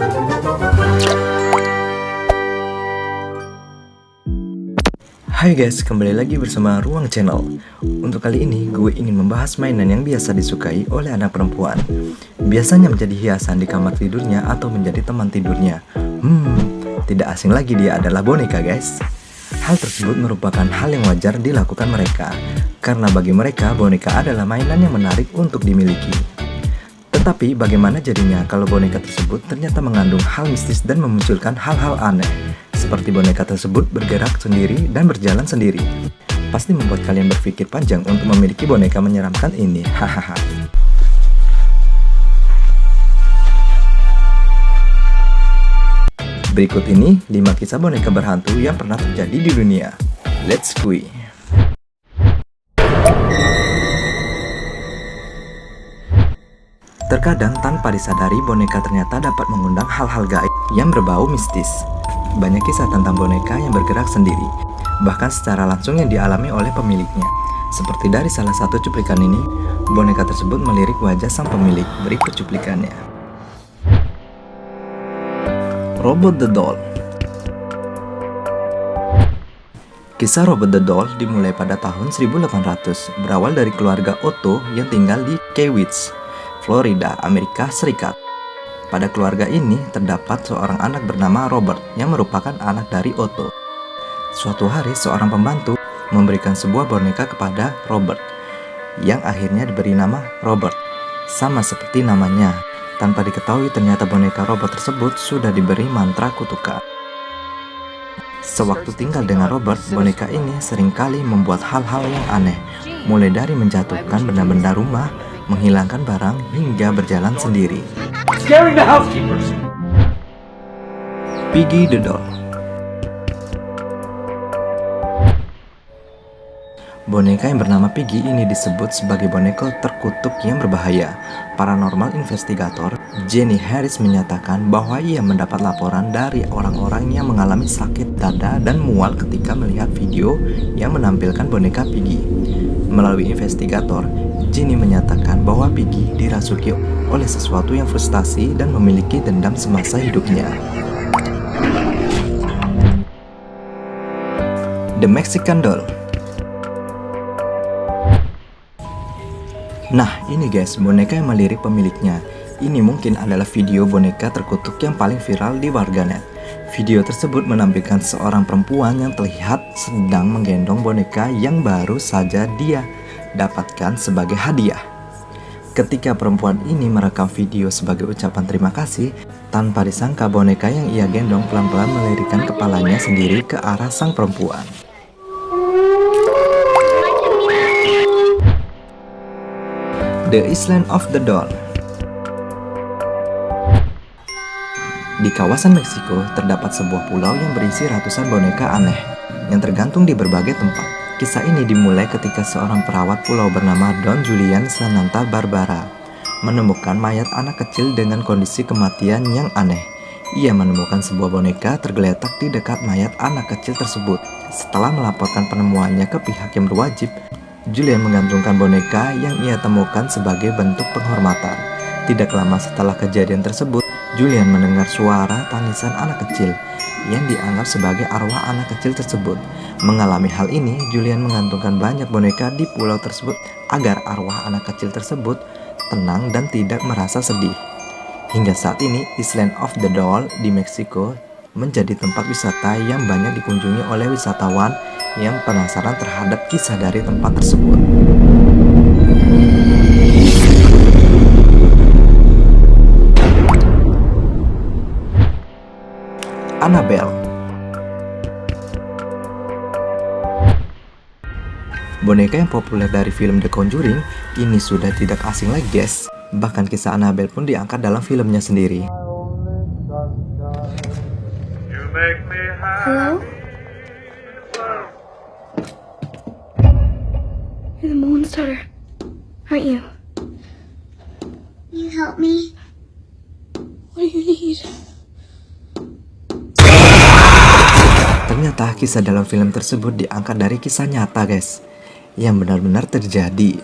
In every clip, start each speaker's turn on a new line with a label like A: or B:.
A: Hai guys, kembali lagi bersama Ruang Channel. Untuk kali ini, gue ingin membahas mainan yang biasa disukai oleh anak perempuan. Biasanya menjadi hiasan di kamar tidurnya atau menjadi teman tidurnya. Tidak asing lagi dia adalah boneka guys. Hal tersebut merupakan hal yang wajar dilakukan mereka, karena bagi mereka boneka adalah mainan yang menarik untuk dimiliki. Tetapi bagaimana jadinya kalau boneka tersebut ternyata mengandung hal mistis dan memunculkan hal-hal aneh, seperti boneka tersebut bergerak sendiri dan berjalan sendiri. Pasti membuat kalian berpikir panjang untuk memiliki boneka menyeramkan ini. Hahaha. Berikut ini 5 kisah boneka berhantu yang pernah terjadi di dunia. Let's go. Terkadang tanpa disadari boneka ternyata dapat mengundang hal-hal gaib yang berbau mistis. Banyak kisah tentang boneka yang bergerak sendiri, bahkan secara langsung yang dialami oleh pemiliknya. Seperti dari salah satu cuplikan ini, boneka tersebut melirik wajah sang pemilik. Berikut cuplikannya. Robot the Doll. Kisah Robot the Doll dimulai pada tahun 1800, berawal dari keluarga Otto yang tinggal di Key West, Florida, Amerika Serikat. Pada keluarga ini terdapat seorang anak bernama Robert yang merupakan anak dari Otto. Suatu hari seorang pembantu memberikan sebuah boneka kepada Robert yang akhirnya diberi nama Robert, sama seperti namanya. Tanpa diketahui ternyata boneka Robert tersebut sudah diberi mantra kutukan. Sewaktu tinggal dengan Robert, boneka ini seringkali membuat hal-hal yang aneh, mulai dari menjatuhkan benda-benda rumah, menghilangkan barang, hingga berjalan sendiri.
B: Scaring the housekeepers.
A: Piggy the Doll. Boneka yang bernama Piggy ini disebut sebagai boneka terkutuk yang berbahaya. Paranormal investigator Jenny Harris menyatakan bahwa ia mendapat laporan dari orang-orang yang mengalami sakit dada dan mual ketika melihat video yang menampilkan boneka Piggy. Melalui investigator, Jenny menyatakan bahwa Piggy dirasuki oleh sesuatu yang frustasi dan memiliki dendam semasa hidupnya. The Mexican Doll. Nah ini guys, boneka yang melirik pemiliknya. Ini mungkin adalah video boneka terkutuk yang paling viral di warganet. Video tersebut menampilkan seorang perempuan yang terlihat sedang menggendong boneka yang baru saja dia dapatkan sebagai hadiah. Ketika perempuan ini merekam video sebagai ucapan terima kasih, tanpa disangka boneka yang ia gendong pelan-pelan melirikkan kepalanya sendiri ke arah sang perempuan. The Island of the Doll. Di kawasan Meksiko terdapat sebuah pulau yang berisi ratusan boneka aneh yang tergantung di berbagai tempat. Kisah ini dimulai ketika seorang perawat pulau bernama Don Julian Sananta Barbara menemukan mayat anak kecil dengan kondisi kematian yang aneh. Ia menemukan sebuah boneka tergeletak di dekat mayat anak kecil tersebut. Setelah melaporkan penemuannya ke pihak yang berwajib, Julian menggantungkan boneka yang ia temukan sebagai bentuk penghormatan. Tidak lama setelah kejadian tersebut, Julian mendengar suara tangisan anak kecil yang dianggap sebagai arwah anak kecil tersebut. Mengalami hal ini, Julian menggantungkan banyak boneka di pulau tersebut agar arwah anak kecil tersebut tenang dan tidak merasa sedih. Hingga saat ini, Island of the Doll di Meksiko menjadi tempat wisata yang banyak dikunjungi oleh wisatawan yang penasaran terhadap kisah dari tempat tersebut. Annabelle. Boneka yang populer dari film The Conjuring ini sudah tidak asing lagi guys. Bahkan kisah Annabelle pun diangkat dalam filmnya sendiri.
C: Hello? You're the monster, aren't you?
D: You help me?
C: What do you need?
A: Ternyata kisah dalam film tersebut diangkat dari kisah nyata guys, yang benar-benar terjadi.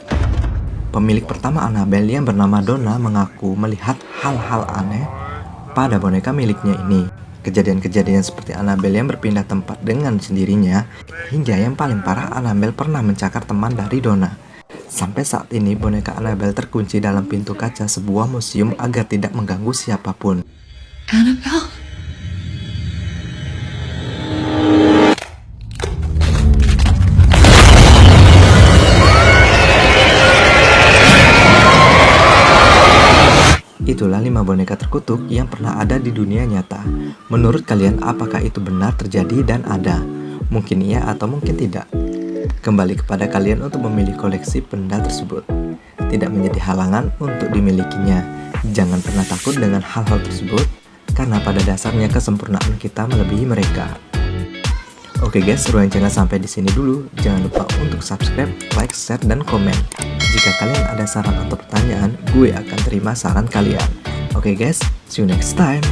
A: Pemilik pertama Annabelle yang bernama Donna mengaku melihat hal-hal aneh pada boneka miliknya ini. Kejadian-kejadian seperti Annabelle yang berpindah tempat dengan sendirinya, hingga yang paling parah Annabelle pernah mencakar teman dari Donna. Sampai saat ini boneka Annabelle terkunci dalam pintu kaca sebuah museum agar tidak mengganggu siapapun.
D: Annabelle?
A: Itulah 5 boneka terkutuk yang pernah ada di dunia nyata. Menurut kalian, apakah itu benar terjadi dan ada? Mungkin iya atau mungkin tidak. Kembali kepada kalian untuk memilih koleksi benda tersebut. Tidak menjadi halangan untuk dimilikinya. Jangan pernah takut dengan hal-hal tersebut, karena pada dasarnya kesempurnaan kita melebihi mereka. Oke guys, seruan channel sampai di sini dulu. Jangan lupa untuk subscribe, like, share, dan komen. Jika kalian ada saran atau pertanyaan, gue akan terima saran kalian. Oke guys, see you next time.